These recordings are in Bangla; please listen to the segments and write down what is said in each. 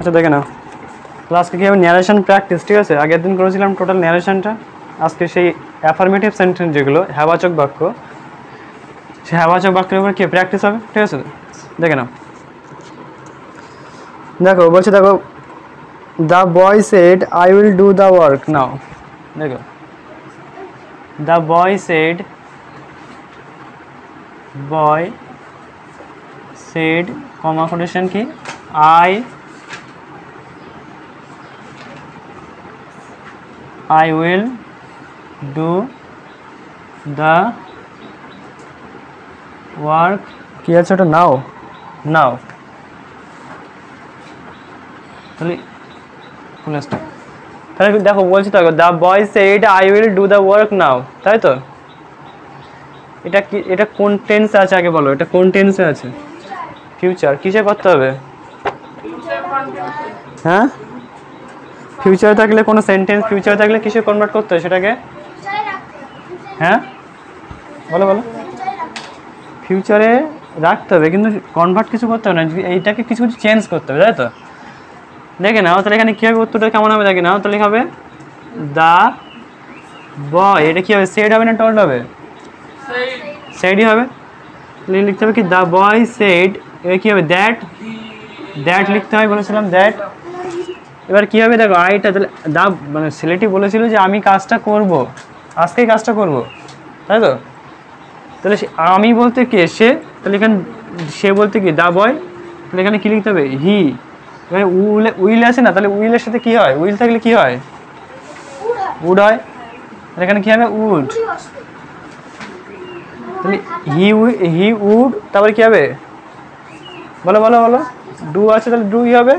আচ্ছা দেখে নাও, আজকে কি হবে ন্যারেশন প্র্যাকটিস, ঠিক আছে? আগের দিন করেছিলাম টোটাল ন্যারেশনটা, আজকে সেই অ্যাফার্মেটিভ সেন্টেন্স যেগুলো হ্যাবাচক বাক্য, সেই হ্যাবাচক বাক্যের উপর কি প্র্যাকটিস হবে, ঠিক আছে? দেখে নাও, দেখো বলছে, দেখো the boy said I will do the work now. দেখো the boy said, boy said comma quotation কি I will do the work, কি আছে ওটা, নাও নাও, তাহলে তাহলে দেখো বলছি তো, the boy said I will do the work নাও, তাই তো? এটা কি, এটা কোন টেন্সে আছে আগে বলো, এটা কোন টেন্সে আছে? ফিউচার। কিসে করতে হবে? হ্যাঁ, ফিউচার থাকলে কোনো সেন্টেন্স ফিউচার থাকলে কিসে কনভার্ট করতে হয় সেটাকে? হ্যাঁ বলো বলো, ফিউচারে রাখতে হবে কিন্তু কনভার্ট কিছু করতে হবে না, এইটাকে কিছু কিছু চেঞ্জ করতে হবে, তাই তো? দেখে নাও তাহলে এখানে কী হবে, উত্তরটা কেমন হবে দেখে নাও, তাহলে হবে দ্য বয়, এটা কী হবে, সেড হবে না টল্ড হবে? সেডই হবে। লিখতে হবে কি, দ্য বয় সেড, এবার কী হবে, দ্যাট, দ্যাট লিখতে হবে বলেছিলাম, দ্যাট। এবার কী হবে দেখো, আইটা তাহলে দা মানে ছেলেটি বলেছিল যে আমি কাজটা করব, আজকেই কাজটা করব, তাই তো? তাহলে আমি বলতে কে, সে, তাহলে এখানে সে বলতে কি দা বয়, তাহলে এখানে কী লিখতে হবে, হি। এখানে উইল আছে না, তাহলে উইলের সাথে কী হয়, উইল থাকলে কী হয়, উড হয়, তাহলে এখানে কী হবে, উড। তাহলে হি উড, তারপরে কী হবে, বলো বলো বলো, ডু আছে তাহলে ডু ই হবে,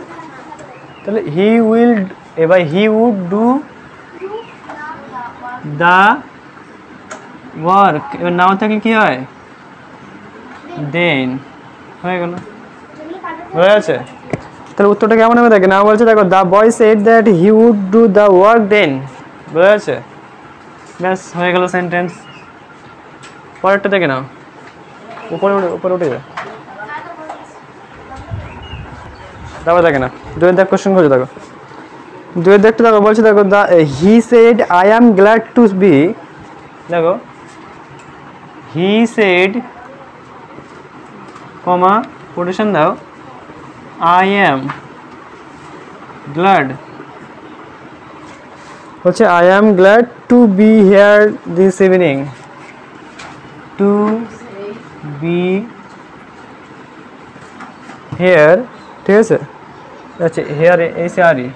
তাহলে হি উইল, এবার he would do the work, এবার নাও থাকলে কি হয়, দেন, হয়ে গেল, বোঝা যাচ্ছে? তাহলে উত্তরটা কেমন হবে দেখে, না বলছে দেখো the boy said that he would do the work then, বোঝা যাচ্ছে? ব্যাস হয়ে গেল সেন্টেন্স। পরেরটা দেখে নাও, উপরে উঠে যায়, তারপর দেখে না দুয়ের দেখ কোশ্চেন করছে, দেখো দুয়ের দেখতে দেখো বলছে, দেখো the he said I am glad to be, দেখো হি সেড কমা কোটেশন দাও, আই অ্যাম গ্ল্যাড, হচ্ছে I am glad to be here this evening, to be here, ঠিক আছে? আচ্ছা হেয়ার এসে আরি,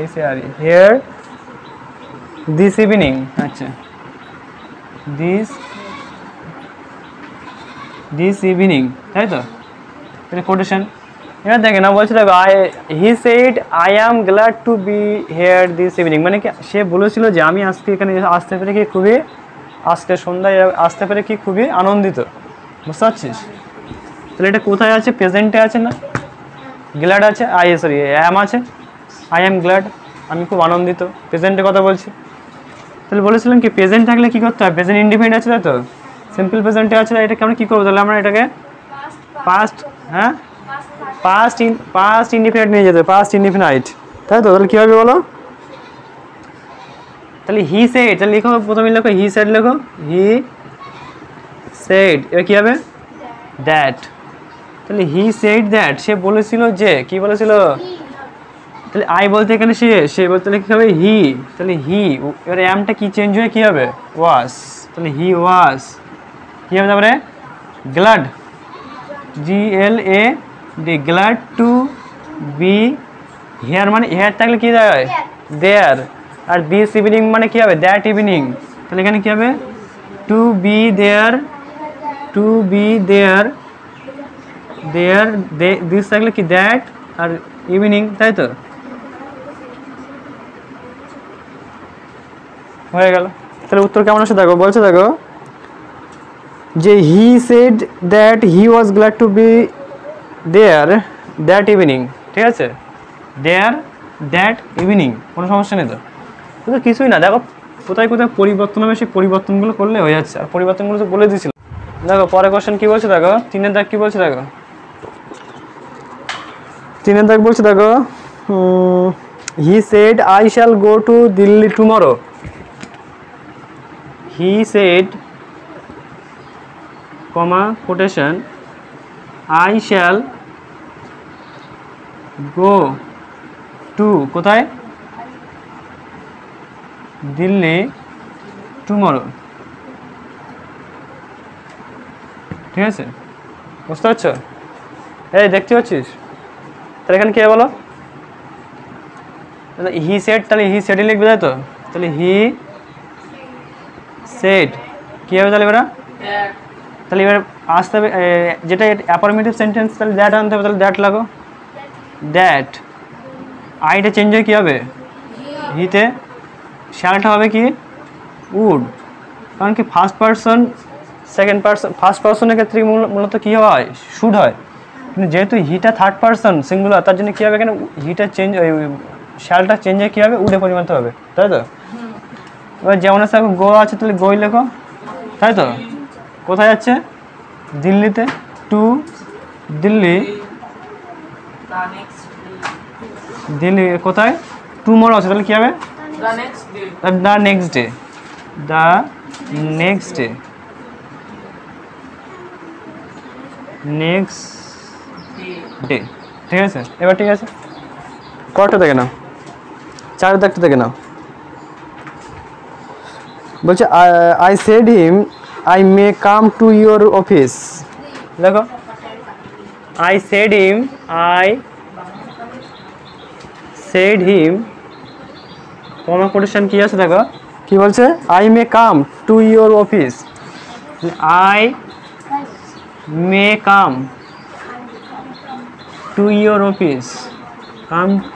এসে আরি, হেয়ার দিস ইভিনিং, আচ্ছা দিস ইভিনিং, তাই তো? এটা কোটেশন। এবার দেখে না বলছে দেখো he said I am glad to be here this evening, মানে কি সে বলেছিল যে আমি আজকে এখানে আসতে পেরে কি খুবই, আজকে সন্ধ্যায় আসতে পেরে কি খুবই আনন্দিত, বুঝতে পারছিস? তাহলে এটা কোথায় আছে, প্রেজেন্টে আছে না, গ্ল্যাড আছে, অ্যাম আছে, আই অ্যাম গ্ল্যাড, আমি খুব আনন্দিত, প্রেজেন্টে কথা বলছি। তাহলে বলেছিলাম কি প্রেজেন্ট থাকলে কি করতে হয়, প্রেজেন্ট ইনডিফিনিট আছে, তাই তো? সিম্পল প্রেজেন্টে আছে, এটাকে আমরা কী করবো তাহলে, আমরা এটাকে পাস্ট, হ্যাঁ পাস্ট ইনডিফিনিট নিয়ে যেতে, পাস্ট ইনডিফিনাইট, তাই তো? তাহলে কী হবে বলো, তাহলে হি সেড, তাহলে লিখো প্রথমে, লেখো হি সেড, লেখো হি সেড, এবার কী হবে, দ্যাট, তাহলে হি সেড দ্যাট, সে বলেছিল যে, কি বলেছিল, তাহলে আই বলতে এখানে সে বলতে কি হবে, হি, তাহলে হি, এবার অ্যামটা কি চেঞ্জ হয়ে কী হবে, ওয়াস, তাহলে হি ওয়াস, কী হবে তারপরে, glad, GLAD, glad to be here, মানে হেয়ার থাকলে কী হয়, দেয়ার, আর দিস ইভিনিং মানে কী হবে, দ্যাট ইভিনিং, তাহলে এখানে কী হবে, টু বি দেয়ার দিস থাকলে কি দ্যাট, আর ইভিনিং, তাই তো? হয়ে গেল। তাহলে উত্তর কেমন আসে দেখো, বলছে দেখো যে he said that he was glad to be there that evening, ঠিক আছে? দেয়ার দ্যাট ইভিনিং, কোনো সমস্যা নেই তো? কিন্তু কিছুই না, দেখো কোথায় কোথায় পরিবর্তন হবে, সেই পরিবর্তনগুলো করলে হয়ে যাচ্ছে, আর পরিবর্তনগুলো তো বলে দিয়েছিল। দেখো পরে কোশ্চেন কী বলছে দেখো, 3 দাগ কী বলছে দেখো, 3 দাগ বলছে দেখো, he said I shall go to Delhi tomorrow. He said comma quotation I shall go to কোথায়, দিল্লি টুমরো। ঠিক আছে, বুঝতে পারছো? এই দেখতে পাচ্ছিস? তাহলে এখানে কে বলো, হি সেড, তাহলে হি সেডই লিখবে তাই তো? তাহলে হি সেড কি হবে তাহলে এবার? তাহলে এবার আসতে হবে যেটা অ্যাফার্মেটিভ সেন্টেন্স, তাহলে দ্যাট আনতে হবে, তাহলে দ্যাট লাগো। দ্যাট আইটা চেঞ্জ হয়ে কী হবে, হিতে, শ্যালটা হবে কি উড, কারণ কি first person second person, first পারসনের ক্ষেত্রে মূলত কী হয়, শুড হয়, কিন্তু যেহেতু হিটা থার্ড পারসন সিঙ্গুলার, তার জন্য কী হবে এখানে হিটা চেঞ্জ, শ্যালটা চেঞ্জ হয়ে কী হবে, উডে পরিণত হবে, তাই তো? এবার যেমন আছে গো আছে, তাহলে গোই লেখো, তাই তো? কোথায় যাচ্ছে, দিল্লিতে, টু দিল্লি, দিল্লি কোথায়, টুমরো আছে, তাহলে কী হবে, the next day, the next day, next day. ঠিক আছে, এবার ঠিক আছে, কটা দেখে নাও, 4 দাগটা দেখে নাও। বলছে I said him I may come to your office. দেখো, I said him, I said him comma quotation কি আছে দেখো, কি বলছে, I may come to your office, I may come to your office,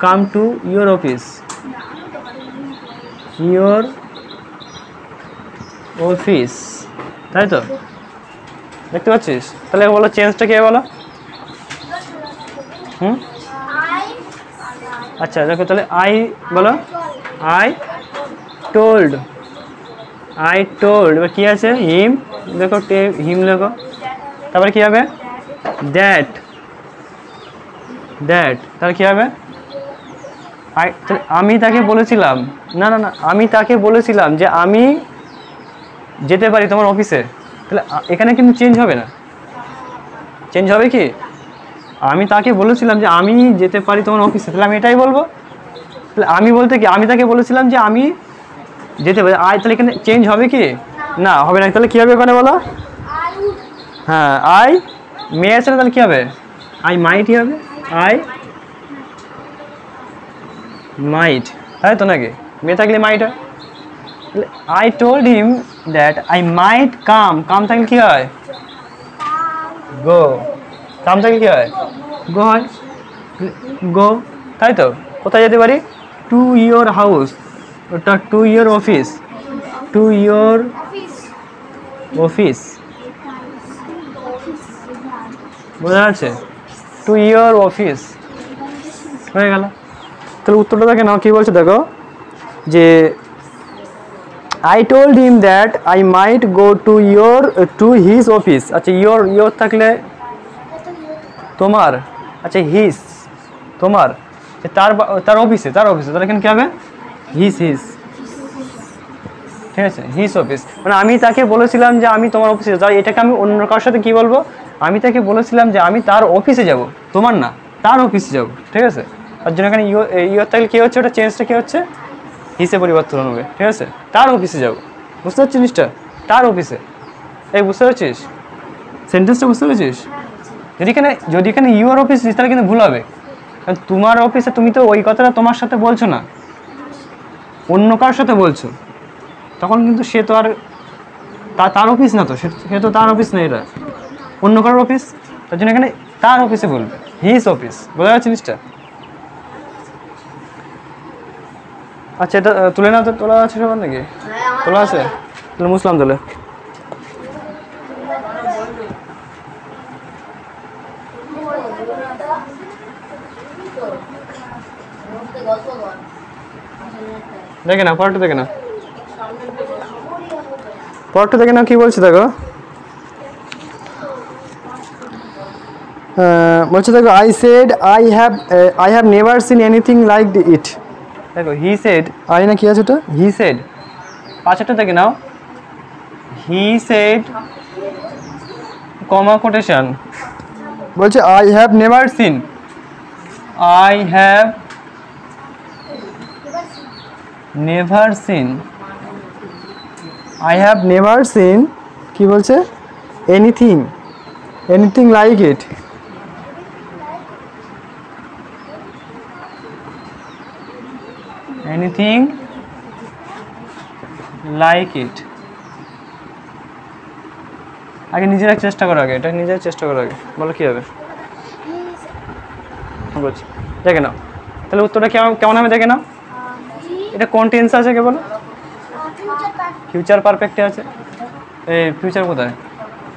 come to your office, your office, তাই তো? দেখতে পাচ্ছিস? তাহলে বলো চেঞ্জটা কি বলো। আচ্ছা দেখো, তাহলে আই বলো, আই টোল্ড, আই টোল্ড, এবার কী আছে, হিম, দেখো হিম লেখো, তারপরে কী হবে, দ্যাট, দ্যাট, তাহলে কী হবে, আমি তাকে বলেছিলাম, না না না, আমি তাকে বলেছিলাম যে আমি যেতে পারি তোমার অফিসে, তাহলে এখানে কিন্তু চেঞ্জ হবে না, চেঞ্জ হবে কি, আমি তাকে বলেছিলাম যে আমি যেতে পারি তোমার অফিসে, তাহলে আমি এটাই বলবো। তাহলে আমি বলতে কি, আমি তাকে বলেছিলাম যে আমি যেতে পারি, আই, তাহলে এখানে চেঞ্জ হবে কি, না হবে না, তাহলে কী হবে এখানে বলো, হ্যাঁ আই মে আছে, তাহলে কী হবে, আই মাইটই হবে, আই মাইট, তাই তো নাকি, মে থাকলে মাইট হয়। I told him that I might come, come থাকলে কী হয়, গো, কাম থাকলে কী হয়, গো হয়, গো, তাই তো? কোথায় যেতে পারি, টু ইয়োর হাউস, ওটা to your office, to your office, বোঝা যাচ্ছে, টু ইয়োর অফিস, হয়ে গেল। তাহলে উত্তরটা দেখে নাও, কী বলছে দেখো, যে I told him that I mite go to his office. আচ্ছা ইয়োর থাকলে তোমার, আচ্ছা হিজ তোমার, তার তার অফিসে, তার অফিসে, তাহলে এখানে কী হবে, হিজ, ঠিক আছে, হিজ অফিস, মানে আমি তাকে বলেছিলাম যে আমি তোমার অফিসে, তাই এটাকে আমি অন্য কারোর সাথে কী বলবো, আমি তাকে বলেছিলাম যে আমি তার অফিসে যাব, তোমার না, তার অফিসে যাব, ঠিক আছে? তার জন্য এখানে ইয়োর থাকলে কী হচ্ছে, ওটা চেঞ্জটা কী হচ্ছে, হিসে পরিবর্তন হবে, ঠিক আছে? তার অফিসে যাব, বুঝতে পারছিস জিনিসটা, তার অফিসে, এই বুঝতে পারছিস সেন্টেন্সটা, বুঝতে পেরেছিস? যদি এখানে ইউর অফিস দিস, তাহলে কিন্তু ভুল হবে, কারণ তোমার অফিসে তুমি তো ওই কথাটা তোমার সাথে বলছো না, অন্য কারোর সাথে বলছো, তখন কিন্তু সে তো আর তার অফিস না, তো সে তো তার অফিস না, এটা অন্য কারোর অফিস, তার জন্য এখানে তার অফিসে বলবে, হিজ অফিস, বোঝা যাচ্ছে জিনিসটা? আচ্ছা এটা তুলে নাও তো, তোলা আছে সবার নাকি, তোলা আছে, তাহলে মুসলাম তাহলে। দেখে না পরটা, দেখে না পরটা, দেখে না কি বলছে দেখো, বলছে দেখো I have never seen anything like it. দেখো হি সেড আই না কি আছে ওটা, হি সেড পাঁচটা দেখে নাও, হি সেড কমা কোটেশন, বলছে I have never seen, I have never seen, I have never seen কি বলছে anything like it. Anything like it. আগে নিজেরা চেষ্টা করো, আগে এটা নিজের চেষ্টা করো আগে, বলো কি হবে। বলছি দেখে নাও, তাহলে উত্তরটা কেমন হবে দেখে নাও। এটা কোন টেন্স আছে কে বলো? ফিউচার পারফেক্টে আছে। এই ফিউচার কোথায়?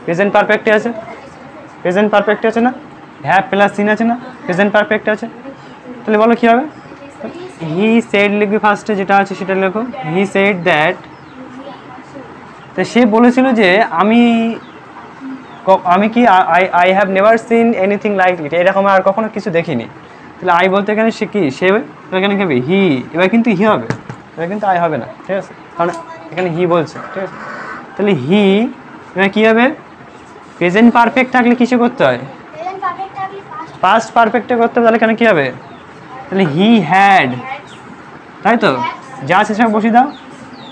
প্রেজেন্ট পারফেক্টে আছে, প্রেজেন্ট পারফেক্টে আছে না, হ্যাভ প্লাস সিন আছে না, প্রেজেন্ট পারফেক্টে আছে। তাহলে বলো কি হবে? হি সেড লিখবি ফার্স্টে, যেটা আছে সেটা লেখো, হি সেড দ্যাট। তো সে বলেছিল যে আমি কি I have never seen anything like it, এরকম আর কখনো কিছু দেখিনি। তাহলে আই বলতে এখানে সে কি, সে এখানে কি হবে? হি। এবার কিন্তু হি হবে, এবার কিন্তু আই হবে না, ঠিক আছে, কারণ এখানে হি বলছে, ঠিক আছে। তাহলে হি এবার কী হবে? প্রেজেন্ট পারফেক্ট থাকলে কিছু করতে হয়, পাস্ট পারফেক্টে করতে হবে। তাহলে এখানে কী হবে? তাহলে হি হ্যাড, তাই তো, যা আছে সব বসিয়ে দাও।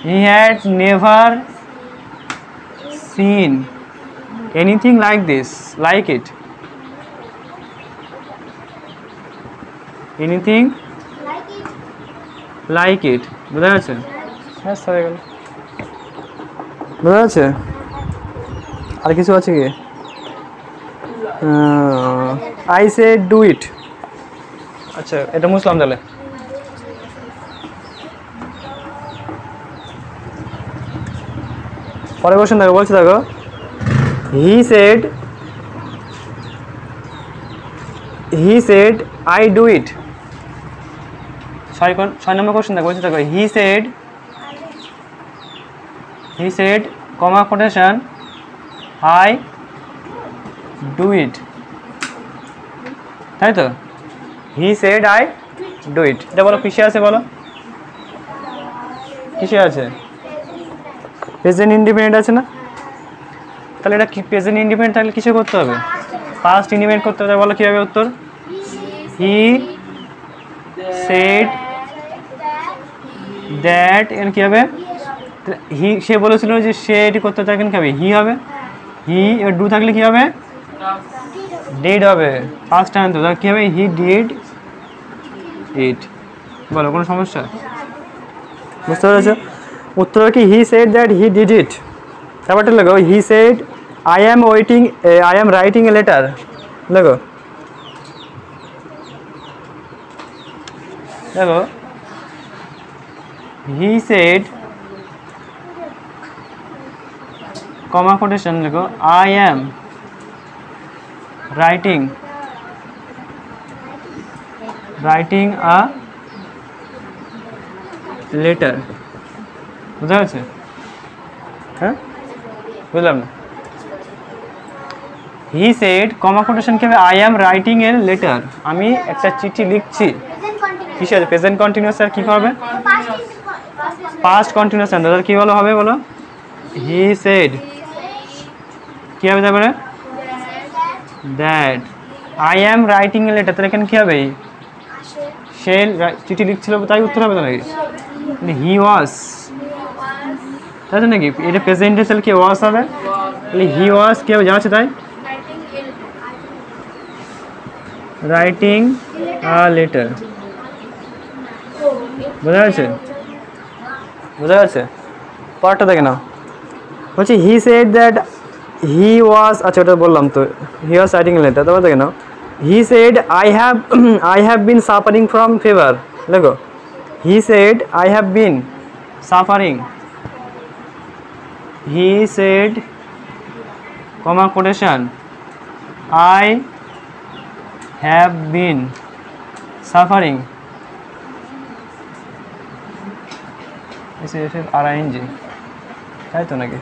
He had never seen anything like this, like it, anything like it. বোঝা যাচ্ছে? হ্যাঁ হয়ে গেল, বোঝা যাচ্ছে? আর কিছু আছে কি? I said do it. আচ্ছা এটা মুসলাম তাহলে। পরে কোশ্চেন দেখো, বলছে দেখো, he said I do it. 6 number question দেখো, বলছে দেখো, he said comma quotation I do it, তাই তো, he said I do it. এটা বলো কিসে আছে, বলো কিসে আছে? প্রেজেন্ট ইন্ডিপেন্ডেন্ট আছে না, তাহলে এটা কি প্রেজেন্ট ইন্ডিপেন্ডেন্ট থাকলে কিসে করতে হবে? পাস্ট ইন্ডিপেন্ডেন্ট করতে হবে। বলো কী হবে উত্তর? হি সেড দ্যাট, এর কী হবে? হি, সে বলেছিল যে সে এটি করতে থাকেন, কী হবে? হি হবে। হি এবার ডু থাকলে কী হবে? ডিড হবে, পাস্ট টাইম তো, তাহলে কী হবে? He did it. বলো কোনো সমস্যা? বুঝতে পেরেছো? উত্তর কি? He said that he did it. তারপরটা লেখো, he said I am writing a letter. লেখো, দেখো, হি সেড কমা কোটেশন লেখো, I am writing a letter. বুঝা গেছে? হ্যাঁ বুঝলাম না। হি সেড কমা কোটেশন কি হবে? I am writing a letter, আমি একটা চিঠি লিখছি। কিসে আছে? Present continuous. আর কি হবে? Past continuous. তাহলে কি বলো হবে? বলো, হি সেড কি হবে? তারপরে that I am writing a letter, তাহলে এখানে কি হবে? সে চিঠি লিখছিল, তাই উত্তর হবে তো নাকি? হি ওয়াজ, তাই তো নাকি? এটা প্রেজেন্ট তাহলে কি ওয়াজ হবে? তাহলে হি ওয়াজ কি হবে? যা আছে তাই, রাইটিং আ লেটার। বোঝা যাচ্ছে? বোঝা যাচ্ছে? পরেরটা দেখে নাও, বলছি হি সেড দ্যাট হি ওয়াজ, আচ্ছা ওটা বললাম তো, হি ওয়াজ রাইটিং এ লেটার। তারপর দেখে নাও, he said I have been suffering from fever. দেখো, he said I have been suffering, he said comma quotation I have been suffering, SUFFRING, তাই তো নাকি?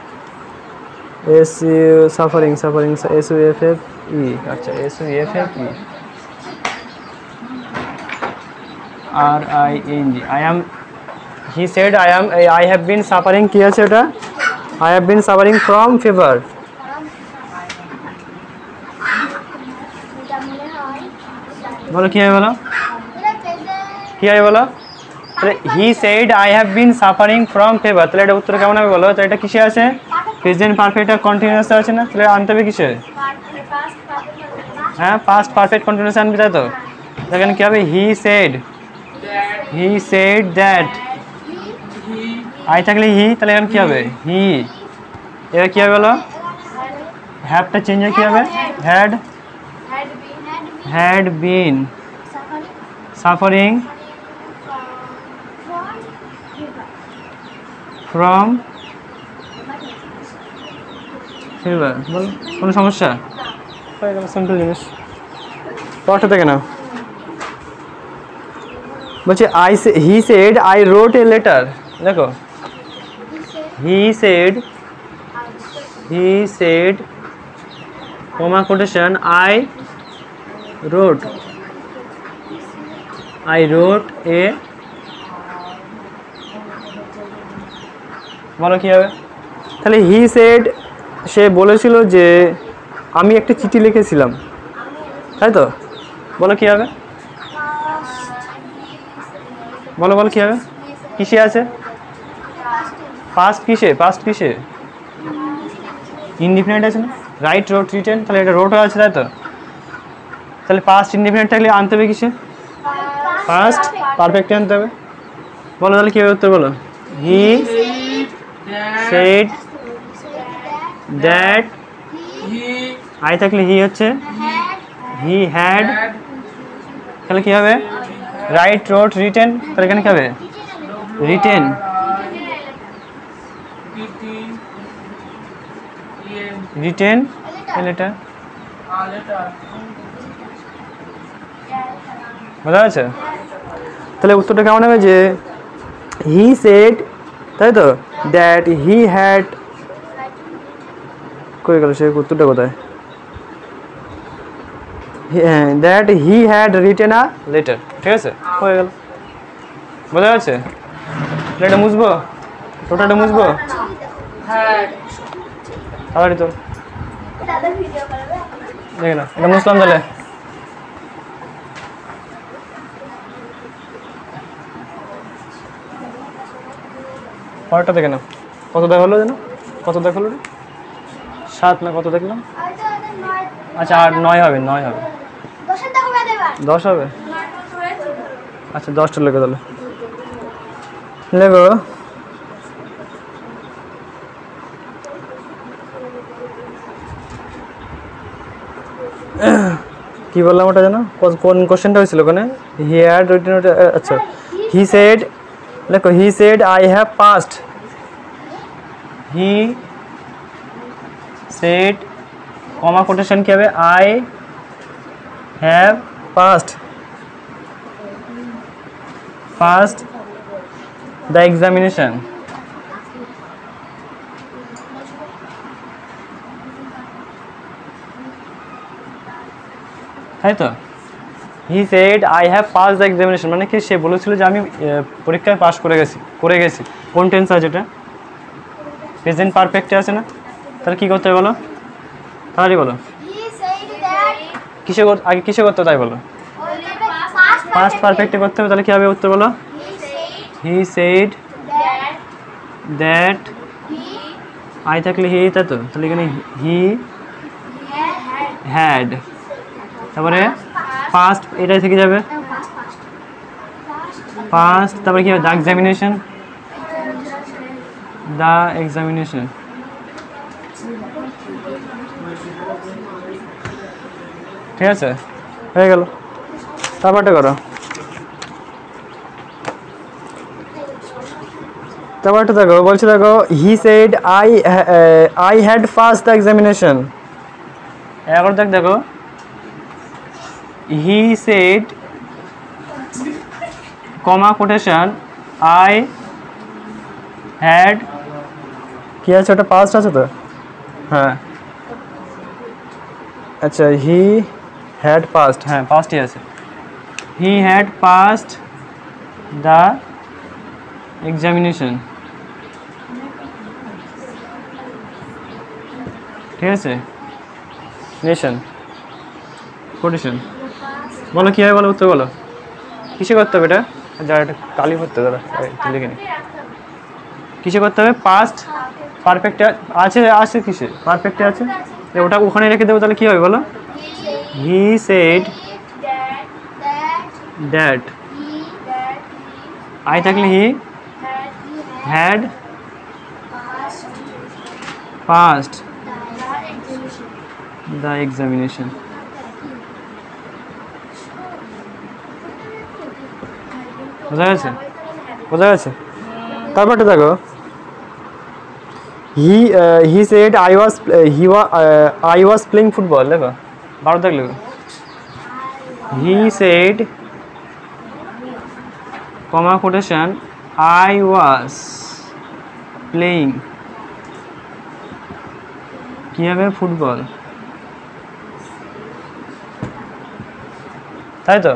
SU সাফারিং SUFF ই আচ্ছা এস ও এফ এ কি R I N G I M he said I have been suffering কি আছে ওটা I have been suffering from fever বলো কি হবে বলো কি হবে বলো তাহলে he said I have been suffering from fever তাহলে এটা উত্তর কেমন হবে বলো তো এটা কিসে আছে প্রেজেন্ট পারফেক্ট আর কন্টিনিউয়াস আছে না তাহলে আনতে হবে কিসে হ্যাঁ পাস্ট পারফেক্ট কন্টিনিউয়াস আনবি তাই তো এখানে কি হবে হি সেড দ্যাট আই থাকলে হি তাহলে এখন কি হবে হি এবার কি হবে বলো হ্যাভটা চেঞ্জ হয়ে কি হবে had been suffering from fever বল কোনো সমস্যা হয়ে গেল সিম্পল জিনিস পড়াটা থেকে না বলছে he said I wrote a letter দেখো he said comma quotation I wrote a বলো কি হবে তাহলে হি সেড সে বলেছিল যে আমি একটা চিঠি লিখেছিলাম তাই তো বলো কি হবে বলো কি হবে কিসে আছে পাস্ট কিসে ইনডিফিনিট আছে না রাইট রোট রিটেন তাহলে এটা রোট আছে তাই তো তাহলে পাস্ট ইনডিফিনিট থাকলে আনতে হবে কিসে পাস্ট পারফেক্ট আনতে হবে বলো তাহলে কি হবে উত্তর বলো হি সেড দ্যাট আই থাকলে হি হচ্ছে হি হ্যাড তাহলে কি হবে রাইট রোট রিটেন তাহলে এখানে কি হবে রিটেন লেটার বোঝা যাচ্ছে তাহলে উত্তরটা কেমন হবে যে হি সেড তাই তো দ্যাট হি হ্যাড কই গেল সে উত্তরটা কোথায় that he had written a letter ঠিক আছে হয়ে গেল বোঝা যাচ্ছে এটা মুছবো টোটালটা মুছবো তাড়াতাড়ি তো দেখে না এটা মুছলাম তাহলে পরেরটা দেখে না কত দেখালো যেন কত দেখালো 7 না কত দেখলাম আচ্ছা 9 হবে 10 হবে আচ্ছা 10টা লেখো তাহলে লেখো কি বললাম ওটা জানো কোন কোশ্চেনটা হয়েছিল ওখানে হি হ্যাড রিটেন আচ্ছা হি সেড লেখো he said I have passed he said comma quotation কি হবে I have passed the examination তাই তো he said I have pass the examination মানে কি সে বলেছিল যে আমি পরীক্ষায় পাস করে গেছি কোন টেন্স আছে এটা প্রেজেন্ট পারফেক্টে আছে না তাহলে কী করতে হবে বলো তাহলে বলো আগে কিসে করতে হবে তাই বলো পাস্ট পারফেক্টে করতে হবে তাহলে কী হবে উত্তর বলো হি সেড দ্যাট আই থাকলে হি তাই তো তাহলে এখানে হি হ্যাড তারপরে পাস্ট এটাই থেকে যাবে পাস্ট তারপরে কি হবে দ্য এক্সামিনেশন ঠিক আছে হয়ে গেল তারপরটা করো তারপরটা দেখো বলছে দেখো he said I had pass the examination এখন দেখো he said comma quotation I had কি আছে ওটা পাস্ট আছে তো হ্যাঁ আচ্ছা হি হ্যাড পাস্ট, হ্যাঁ পাস্টই আছে। হি হ্যাড পাস্ট দ্য এক্সামিনেশন, ঠিক আছে। নেশন কোটেশন, বলো কী হয় বলো, উত্তর বলো। কিসে করতে হবে এটা, যারা এটা কালি করতে হবে দাদা লিখে নি। কিসে করতে হবে, পাস্ট পারফেক্টে আছে, আছে কিসে পারফেক্টে আছে, ওটা ওখানে রেখে দেবো, তাহলে কী হবে বলো। হি সেড দ্যাট, আই থাকলে he had passed the examination. বোঝা গেছে, বোঝা গেছে। তারপরটা দেখো, he said I was playing football, দেখো 12 দেখলে, he said comma quotation I was playing, কি হবে ফুটবল, তাই তো।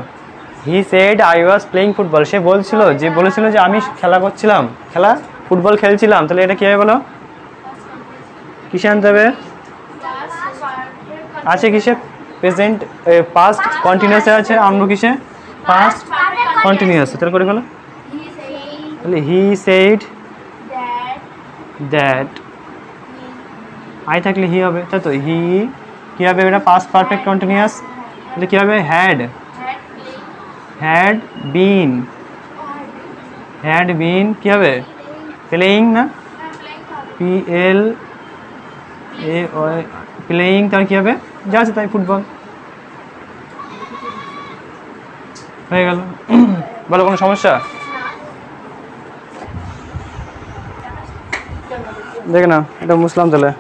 He said I was playing football, সে বলছিল যে বলেছিল যে আমি খেলা করছিলাম, খেলা ফুটবল খেলছিলাম, তাহলে এটা কি হবে বলো, কিসে আনতে হবে, আছে কিসে, প্রেজেন্ট পাস্ট কন্টিনিউয়াসে আছে, আনবো কিসে, পাস্ট কন্টিনিউয়াস, তাহলে করে ফেলো। তাহলে হি সেড দ্যাট, আই থাকলে হি হবে, তাই তো। হি কি হবে, এটা পাস্ট পারফেক্ট কন্টিনিউয়াস, তাহলে কি হবে, হ্যাড বিন, হ্যাড বিন কি হবে, প্লেইং না, পি এল এ প্লেইং, তার কি হবে, যা আছে তাই, ফুটবল হয়ে গেল। বলো কোনো সমস্যা, দেখে না এটা মুসলাম তাহলে।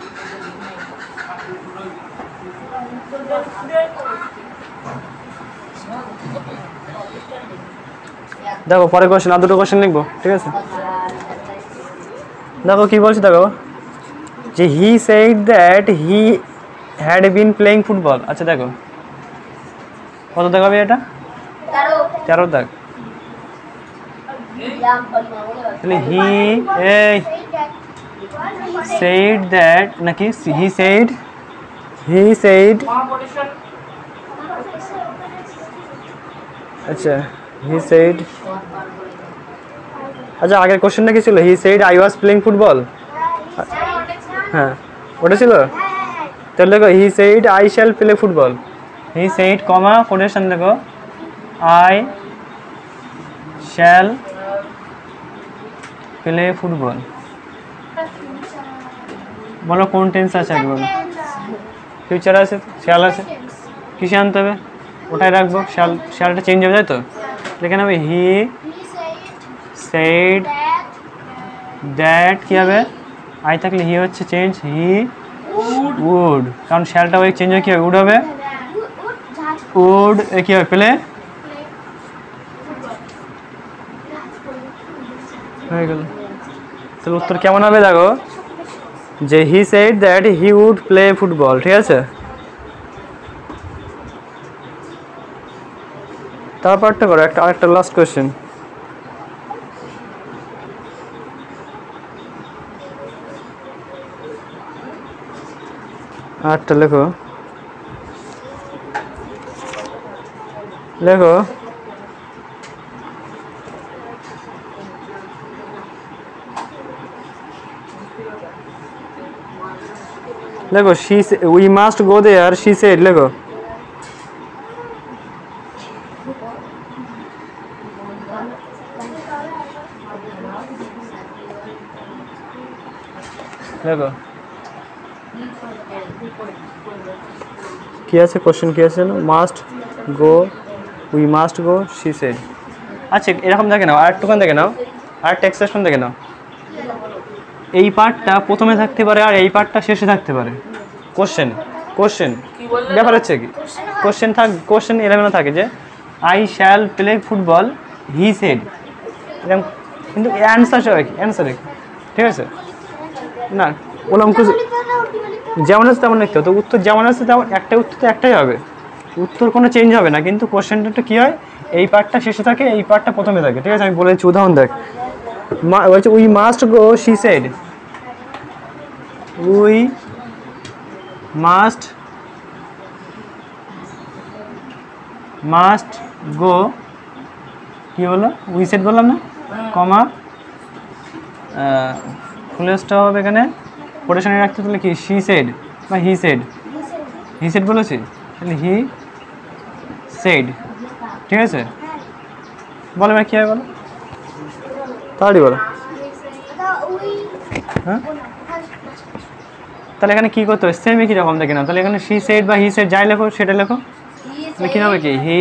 দেখো পরে কোশ্চেন, আর দুটো কোশ্চেন লিখবো, ঠিক আছে। দেখো কি বলছি, দেখো যে he said that he had been playing football, আচ্ছা দেখো কত দেখাবে এটা, 13 দাগ, তাহলে হি সেড দ্যাট নাকি, হি সেড আচ্ছা হি সেড, আচ্ছা আগের কোশ্চেনটা কি ছিল, হি said I was playing football, হ্যাঁ ওটা ছিল, তাহলে দেখো he said I shall play football, he said comma quotation দেখো আই শ্যাল প্লে ফুটবল, বলো কোন টেন্স আছে আগে বলো, ফিউচার আছে, শ্যাল আছে, কিসে আনতে হবে, ওটাই রাখবো, শ্যালটা চেঞ্জ হবে, তাই তো, এখানে হবে হি সেড দ্যাট, কি হবে, আই থাকলে হি হচ্ছে চেঞ্জ, হি উড, কারণ শ্যালটা ওই চেঞ্জ হয়ে কি হবে, উড হবে, উড কি হবে, প্লে হয়ে গেল। তাহলে উত্তর কেমন হবে দেখো, যে he said that he would play football, ঠিক আছে। তারপরটা করো, আরেকটা লাস্ট কোয়েশ্চেন, আরেকটা লেখো, লেখো লেখো we must go there, she said, লেখো লেখো কি আছে, কোশ্চেন কি আছে, must go, we must go, she said. আচ্ছা এরকম দেখে নাও, আরেকটুখান দেখে নাও, আরেকটা এক্সপ্রেশন দেখে নাও, এই পার্টটা প্রথমে থাকতে পারে আর এই পার্টটা শেষে থাকতে পারে, কোশ্চেন ব্যাপার হচ্ছে কি, কোশ্চেন এলেমেন্ট থাকে যে I shall play football, he said, এরকম, কিন্তু অ্যান্সার সবাই কি, অ্যান্সার ঠিক আছে না, উলঙ্ক যেমন আছে তেমন লিখতে হবে। তো উত্তর যেমন আছে তেমন একটাই উত্তর, তো একটাই হবে, উত্তর কোনো চেঞ্জ হবে না। কিন্তু কোশ্চেনটা কী হয়, এই পার্টটা শেষে থাকে, এই পার্টটা প্রথমে থাকে। ঠিক আছে, আমি বলে দিচ্ছি, উদাহরণ দেখ। বলছে we must go, she said. We must go, কী হলো, উই সেড বললাম না, কমা ফুল স্টপ হবে এখানে, কোটেশনে রাখতে তাহলে কি শি সেড বা হি সেড বলেছি, তাহলে হি সেড। ঠিক আছে, বলো এবার কী হবে বলো, তাড়াতাড়ি বলো। হ্যাঁ, তাহলে এখানে কী করতে হবে, সেমই কীরকম দেখে নাও। তাহলে এখানে শি সেড বা হি সেড যাই লেখো সেটা লেখো, তাহলে কী হবে, কি হি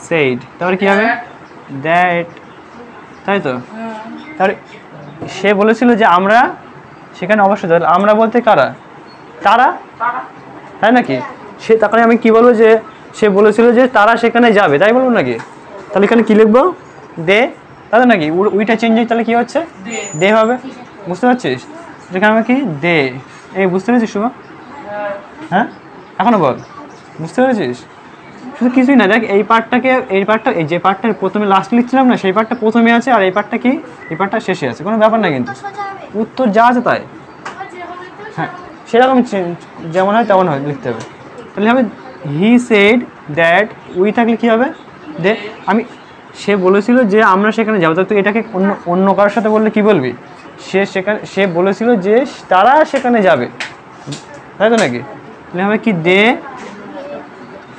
সেড, তারপরে কী হবে দ্যাট, তাই তো। তাহলে সে বলেছিল যে আমরা সেখানে অবশ্যই, তাহলে আমরা বলতে কারা, তারা, তাই নাকি। সে তারপরে আমি কি বলবো, যে সে বলেছিল যে তারা সেখানে যাবে, তাই বলবো নাকি। তাহলে এখানে কী লিখবো, দে, তাই তো নাকি। উইটা চেঞ্জ হয়ে তাহলে কী হচ্ছে, দে হবে, বুঝতে পারছিস। এখানে আমি কি দে, এই বুঝতে পেরেছিস শুভ, হ্যাঁ এখনো বল, বুঝতে পেরেছিস। শুধু কিছুই না, দেখ এই পার্টটা, এই যে পার্টটা প্রথমে লাস্ট লিখছিলাম না, সেই পার্টটা প্রথমে আছে, আর এই পার্টটা কি, এই পার্টটা শেষে আছে, কোনো ব্যাপার না কিন্তু, উত্তর যা আছে তাই। হ্যাঁ, সেরকম যেমন হয় তেমন হয় লিখতে হবে। তাহলে হবে হি সেড দ্যাট, উই থাকলে কী হবে, দে। সে বলেছিল যে আমরা সেখানে যাবো, তো এটাকে অন্য কারোর সাথে বললে কি বলবি, সে বলেছিল যে তারা সেখানে যাবে, তাই তো নাকি। তাহলে হবে কি দে,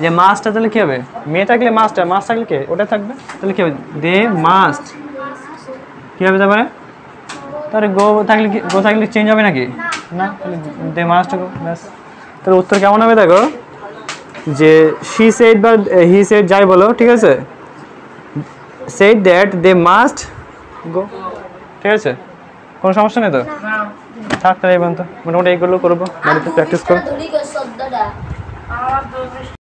যে মাছটা তাহলে কী হবে, মেয়ে থাকলে মাছটা, মাছ থাকলে কে ওটা থাকবে, তাহলে কী হবে দে মাস্ট, কী হবে তারপরে গো থাকলে চেঞ্জ হবে নাকি না, তাহলে দে মাস্ট গো, ব্যাস। তাহলে উত্তর কেমন হবে দেখো, যে শি সেড বা হি সেড যাই বলো, ঠিক আছে, said that they must go, ঠিক আছে, কোনো সমস্যা নেই তো। থাক তাহলে এই পর্যন্ত, মোটামুটি এইগুলো করবো, বাড়িতে প্র্যাকটিস করো।